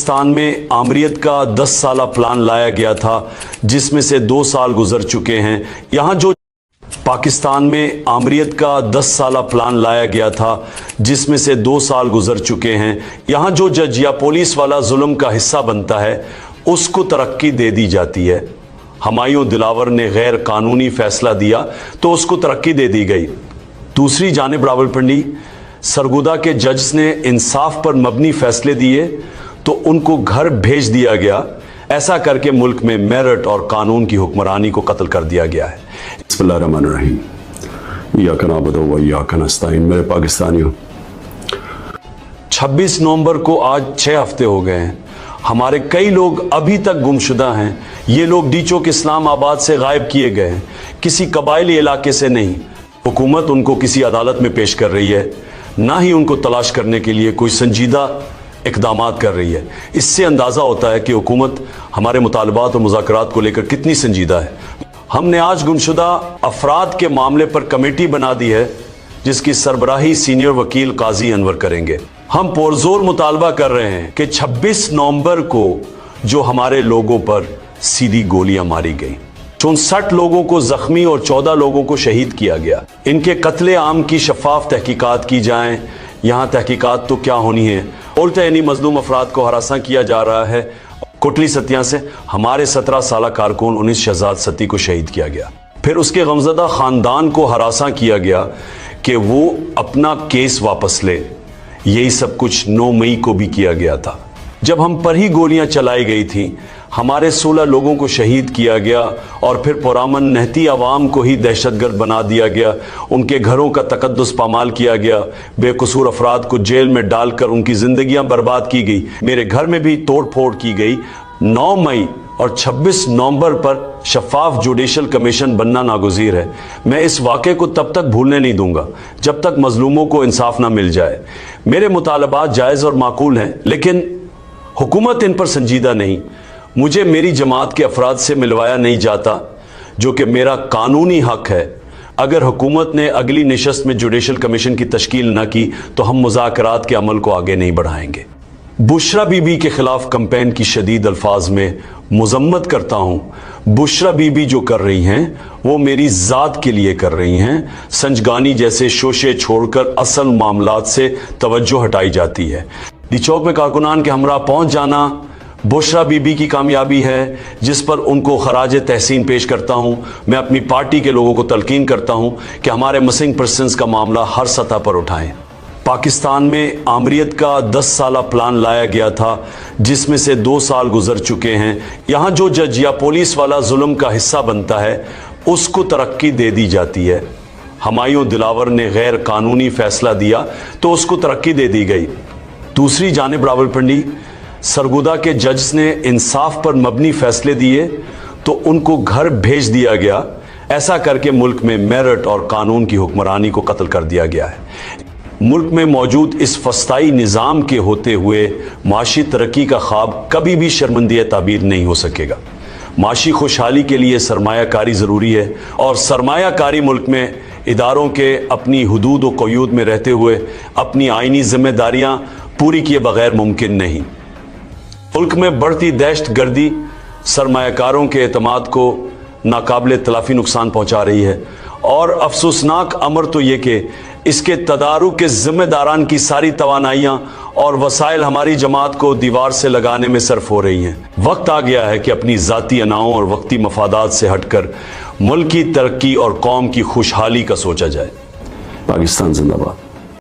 पाकिस्तान में आमरीत का 10 साला प्लान लाया गया था जिसमें से 2 साल गुजर चुके हैं। यहाँ जो पाकिस्तान में आमरीत का 10 साला प्लान लाया गया था जिसमें से 2 साल गुजर चुके हैं। यहाँ जो जज या पुलिस वाला जुल्म का हिस्सा बनता है उसको तरक्की दे दी जाती है। हमायूं दिलावर ने गैर कानूनी फैसला दिया तो उसको तरक्की दे दी गई। दूसरी जानिब रावलपिंडी सरगोदा के जज ने इंसाफ पर मबनी फैसले दिए तो उनको घर भेज दिया गया। ऐसा करके मुल्क में मेरिट और कानून की हुक्मरानी को कत्ल कर दिया गया है। बिस्मिल्लाहिर्रहमानिर्रहीम। इय्याका नअबुदु व इय्याका नस्तईन। मेरे पाकिस्तानियों, 26 नवंबर को आज 6 हफ्ते हो गए हैं। हमारे कई लोग अभी तक गुमशुदा हैं। ये लोग डी चौक इस्लामाबाद से गायब किए गए हैं, किसी कबायली इलाके से नहीं। हुकूमत उनको किसी अदालत में पेश कर रही है, ना ही उनको तलाश करने के लिए कोई संजीदा इक़दामात कर रही है। इससे अंदाज़ा होता है कि हुकूमत हमारे मुतालबात और मुज़ाकरात को लेकर कितनी संजीदा है। हमने आज गुमशुदा अफराद के मामले पर कमेटी बना दी है जिसकी सरबराही सीनियर वकील काजी अनवर करेंगे। हम पुरजोर मुतालबा कर रहे हैं कि 26 नवंबर को जो हमारे लोगों पर सीधी गोलियां मारी गई, 64 लोगों को जख्मी और 14 लोगों को शहीद किया गया, इनके कत्ले आम की शफाफ तहकीकात की जाएं। यहाँ तहकीकात तो क्या होनी है, उल्टा यानी मजलूम अफराद को हरासा किया जा रहा है। कोटली सतिया से हमारे 17 साला कारकुन 19 शहजाद सती को शहीद किया गया। फिर उसके गमजदा ख़ानदान को हरासा किया गया कि वो अपना केस वापस ले। यही सब कुछ 9 मई को भी किया गया था जब हम पर ही गोलियां चलाई गई थी। हमारे 16 लोगों को शहीद किया गया और फिर पुरामन नहती आवाम को ही दहशतगर्द बना दिया गया। उनके घरों का तकद्दुस पामाल किया गया। बेकसूर अफराद को जेल में डालकर उनकी ज़िंदगियां बर्बाद की गई। मेरे घर में भी तोड़ फोड़ की गई। 9 मई और 26 नवंबर पर शफाफ जुडिशल कमीशन बनना नागुज़ीर है। मैं इस वाक़े को तब तक भूलने नहीं दूंगा जब तक मजलूमों को इंसाफ ना मिल जाए। मेरे मुतालबात जायज़ और माकूल हैं, लेकिन हुकूमत इन पर संजीदा नहीं। मुझे मेरी जमात के अफराद से मिलवाया नहीं जाता, जो कि मेरा कानूनी हक है। अगर हुकूमत ने अगली नशस्त में जुडिशल कमीशन की तश्कील न की तो हम मुज़ाकरात के अमल को आगे नहीं बढ़ाएंगे। बुशरा बीबी के खिलाफ कंपेन की शदीद अल्फाज में मजम्मत करता हूँ। बुशरा बीबी जो कर रही हैं वो मेरी ज़ात के लिए कर रही हैं। संजगानी जैसे शोशे छोड़कर असल मामलात से तवज्जो हटाई जाती है। डी चौक में कारकुनान के हमरा पहुँच जाना बुशरा बीबी की कामयाबी है, जिस पर उनको खराज तहसीन पेश करता हूँ। मैं अपनी पार्टी के लोगों को तलकीन करता हूँ कि हमारे मिसिंग पर्सन्स का मामला हर सतह पर उठाएं। पाकिस्तान में आमरीत का 10 साला प्लान लाया गया था जिसमें से 2 साल गुजर चुके हैं। यहाँ जो जज या पुलिस वाला जुल्म का हिस्सा बनता है उसको तरक्की दे दी जाती है। हमायूं दिलावर ने गैर कानूनी फैसला दिया तो उसको तरक्की दे दी गई। दूसरी जानिब रावलपिंडी सरगोदा के जज ने इंसाफ पर मबनी फैसले दिए तो उनको घर भेज दिया गया। ऐसा करके मुल्क में मेरिट और कानून की हुक्मरानी को कत्ल कर दिया गया है। मुल्क में मौजूद इस फस्ताई निज़ाम के होते हुए माशी तरक्की का ख्वाब कभी भी शर्मिंदा ताबीर नहीं हो सकेगा। माशी खुशहाली के लिए सरमायाकारी ज़रूरी है और सरमायाकारी मुल्क में इदारों के अपनी हुदूद व क़यूद में रहते हुए अपनी आइनी ज़िम्मेदारियाँ पूरी किए बगैर मुमकिन नहीं। मुल्क में बढ़ती दहशत गर्दी सरमायाकारों के एतमाद को नाकाबिले तलाफ़ी नुकसान पहुँचा रही है और अफसोसनाक अमर तो ये कि इसके तदारुक के ज़िम्मेदारान की सारी तवानाइयाँ और वसाइल हमारी जमात को दीवार से लगाने में सर्फ हो रही हैं। वक्त आ गया है कि अपनी ज़ाती अनाओं और वक्ती मफादात से हटकर मुल्क की तरक्की और कौम की खुशहाली का सोचा जाए। पाकिस्तान जिंदाबाद।